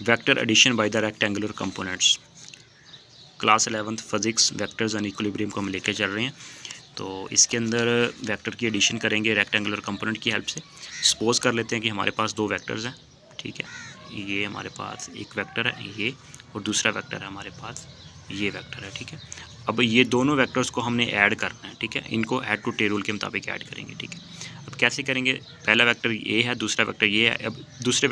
Vector addition by the rectangular components. Class 11th physics vectors and equilibrium को हम लेके चल रहे हैं। तो इसके अंदर वेक्टर की एडिशन करेंगे रेक्टेंगुलर कंपोनेंट की हेल्प से। सपोज कर लेते हैं कि हमारे पास दो वेक्टर्स हैं, ठीक है। ये हमारे पास एक वेक्टर है ये, और दूसरा वेक्टर है हमारे पास ये वेक्टर है, ठीक है। अब ये दोनों वेक्टर्स को हमने ऐड करना है, ठीक है। इनको ऐड टू टेबल के मुताबिक ऐड करेंगे, ठीक है। अब कैसे करेंगे, पहला वेक्टर ये है, दूसरा वेक्टर ये है। अब दूसरे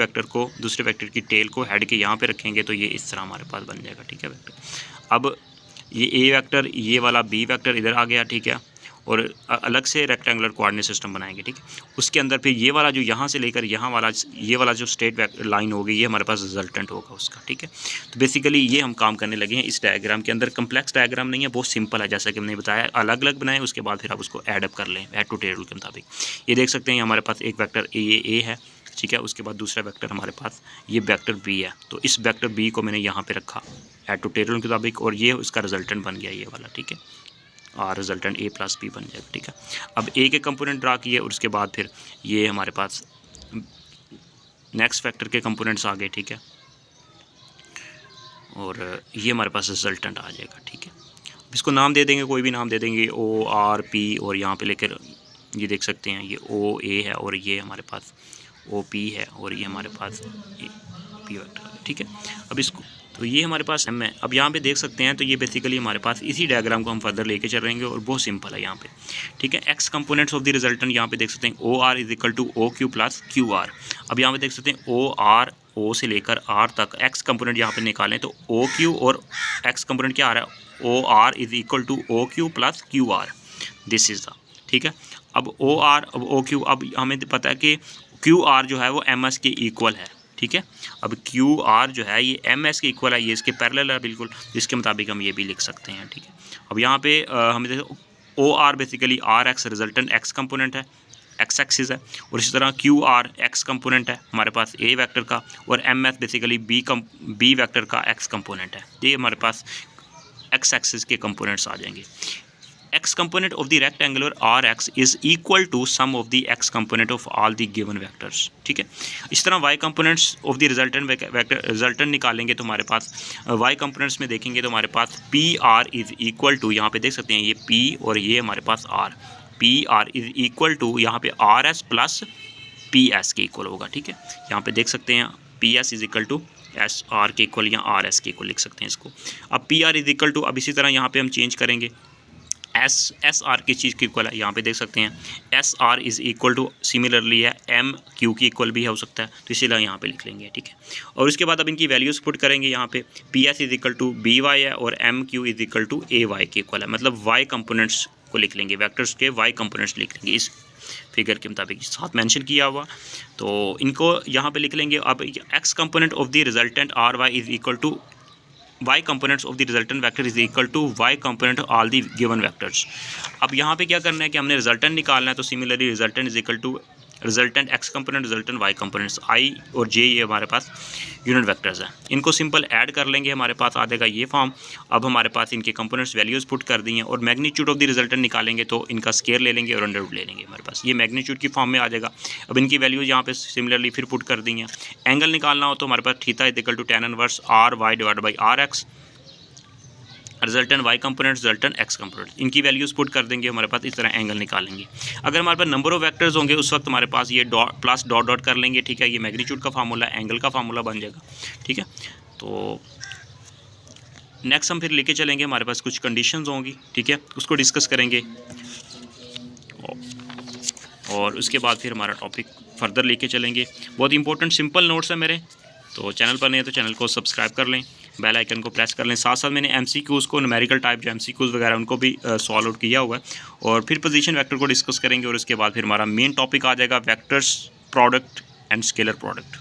वेक्टर की टेल को हेड के यहाँ पे रखेंगे तो ये इस तरह हमारे पास बन जाएगा, ठीक है वेक्टर। अब ये ए वेक्टर, ये वाला बी वेक्टर इधर आ गया, ठीक है। और अलग से रेक्टेंगुलर कोऑर्डिनेट सिस्टम बनाएंगे, ठीक है। उसके अंदर फिर ये वाला जो यहाँ से लेकर यहाँ वाला ये वाला जो स्ट्रेट लाइन होगी ये हमारे पास रिजल्टेंट होगा उसका, ठीक है। तो बेसिकली ये हम काम करने लगे हैं इस डायग्राम के अंदर। कम्प्लेक्स डायग्राम नहीं है, बहुत सिंपल है, जैसा कि हमने बताया अलग अलग बनाए, उसके बाद फिर आप उसको एडअप कर लें ऐड टू टेबल के मुताबिक। ये देख सकते हैं हमारे पास एक वेक्टर ए है, ठीक है। उसके बाद दूसरा वेक्टर हमारे पास ये वेक्टर बी है, तो इस वेक्टर बी को मैंने यहाँ पे रखा ऐड टू टेबल के मुताबिक, और ये उसका रिजल्टेंट बन गया ये वाला, ठीक है। और रिजल्टेंट ए प्लस बी बन जाएगा, ठीक है। अब ए के कंपोनेंट ड्रा किए और उसके बाद फिर ये हमारे पास नेक्स्ट वेक्टर के कंपोनेंट्स आ गए, ठीक है। और ये हमारे पास रिजल्टेंट आ जाएगा, ठीक है। इसको नाम दे देंगे, कोई भी नाम दे देंगे, ओ आर पी, और यहाँ पे लेकर ये देख सकते हैं ये ओ ए है और ये हमारे पास ओ पी है और ये हमारे पास पी वेक्टर है, ठीक है। अब इसको तो ये हमारे पास एम है। अब यहाँ पे देख सकते हैं तो ये बेसिकली हमारे पास इसी डायग्राम को हम फर्दर लेके चल रहेंगे और बहुत सिंपल है यहाँ पे, ठीक है। X components of the resultant यहाँ पे देख सकते हैं O R is equal to O Q plus Q R. अब यहाँ पे देख सकते हैं ओ आर, ओ से लेकर आर तक एक्स कंपोनेंट यहाँ पे निकालें तो ओ क्यू और एक्स कंपोनेंट क्या आ रहा है, O R is equal to O Q plus Q R, this is the, ठीक है। अब ओ आर, अब ओ क्यू, अब हमें पता है कि क्यू आर जो है वो एम एस के इक्वल है, ठीक है। अब क्यू आर जो है ये एम एस के इक्वल है, ये इसके पैरेलल है बिल्कुल, जिसके मुताबिक हम ये भी लिख सकते हैं, ठीक है। अब यहाँ पे हमें देखो O R basically R x resultant x component है, एक्स एक्सिस है, और इसी तरह क्यू आर एक्स कंपोनेंट है हमारे पास ए वेक्टर का, और M S basically B vector का एक्स कंपोनेंट है। ये हमारे पास एक्स एक्सिस के कंपोनेंट्स आ जाएंगे। x component of the rectangular Rx is equal to sum of the x component of all the given vectors, ठीक है। इस तरह y components of the resultant निकालेंगे तो हमारे पास y components में देखेंगे तो हमारे पास PR is equal to, यहाँ पे देख सकते हैं ये P और ये हमारे पास R, PR is equal to यहाँ पे RS प्लस PS के इक्वल होगा, ठीक है। यहाँ पे देख सकते हैं PS is equal to SR के इक्वल या RS के इक्वल लिख सकते हैं इसको। अब PR इज इक्वल टू, अब इसी तरह यहाँ पे हम चेंज करेंगे, एस आर किस चीज़ की इक्वल है, यहाँ पे देख सकते हैं S R is equal two similarly है एम क्यू की इक्वल भी हो सकता है, तो इसीलिए यहाँ पे लिख लेंगे, ठीक है। और उसके बाद अब इनकी वैल्यूज़ पुट करेंगे, यहाँ पे P S is equal to B Y है और M Q is equal to A Y की इक्वल है, मतलब वाई कंपोनेंट्स को लिख लेंगे, वेक्टर्स के वाई कंपोनेंट्स लिख लेंगे इस फिगर के मुताबिक साथ मेंशन किया हुआ, तो इनको यहाँ पे लिख लेंगे। अब x component of the resultant R Y is equal to y components of the resultant vector is equal to y component of all the given vectors। अब यहाँ पे क्या करना है कि हमने रिजल्टेंट निकालना है, तो similarly resultant is equal to resultant x component resultant y components i और j ये हमारे पास यूनिट वेक्टर्स हैं, इनको सिंपल ऐड कर लेंगे, हमारे पास आ जाएगा ये फॉर्म। अब हमारे पास इनके कंपोनेंट्स वैल्यूज़ पुट कर दी हैं और मैग्नीट्यूड ऑफ द रिजल्टेंट निकालेंगे तो इनका स्केयर ले लेंगे और अंडर रूट ले लेंगे, हमारे पास ये मैग्नीट्यूड की फॉर्म में आ जाएगा। अब इनकी वैल्यूज़ यहाँ पे सिमिलरली फिर पुट कर दी हैं। एंगल निकालना हो तो हमारे पास theta is equal to tan inverse R Y divide by R x, resultant y component resultant x component, इनकी वैल्यूज़ पुट कर देंगे, हमारे पास इस तरह एंगल निकालेंगे। अगर हमारे पास नंबर ऑफ वेक्टर्स होंगे उस वक्त हमारे पास ये प्लस डॉट डॉट कर लेंगे, ठीक है। ये मैग्नीट्यूड का फार्मूला एंगल का फार्मूला बन जाएगा, ठीक है। तो नेक्स्ट हम फिर लेके चलेंगे, हमारे पास कुछ कंडीशंस होंगी, ठीक है, उसको डिस्कस करेंगे और उसके बाद फिर हमारा टॉपिक फर्दर लेके चलेंगे। बहुत इंपॉर्टेंट सिंपल नोट्स है मेरे, तो चैनल पर नहीं है तो चैनल को सब्सक्राइब कर लें, बेल आइकन को प्रेस कर लें। साथ साथ मैंने एमसीक्यूज़ को, न्यूमेरिकल टाइप जो एमसीक्यूज़ वगैरह उनको भी सॉल्व आउट किया हुआ है, और फिर पोजीशन वेक्टर को डिस्कस करेंगे और उसके बाद फिर हमारा मेन टॉपिक आ जाएगा vectors, product and scalar product.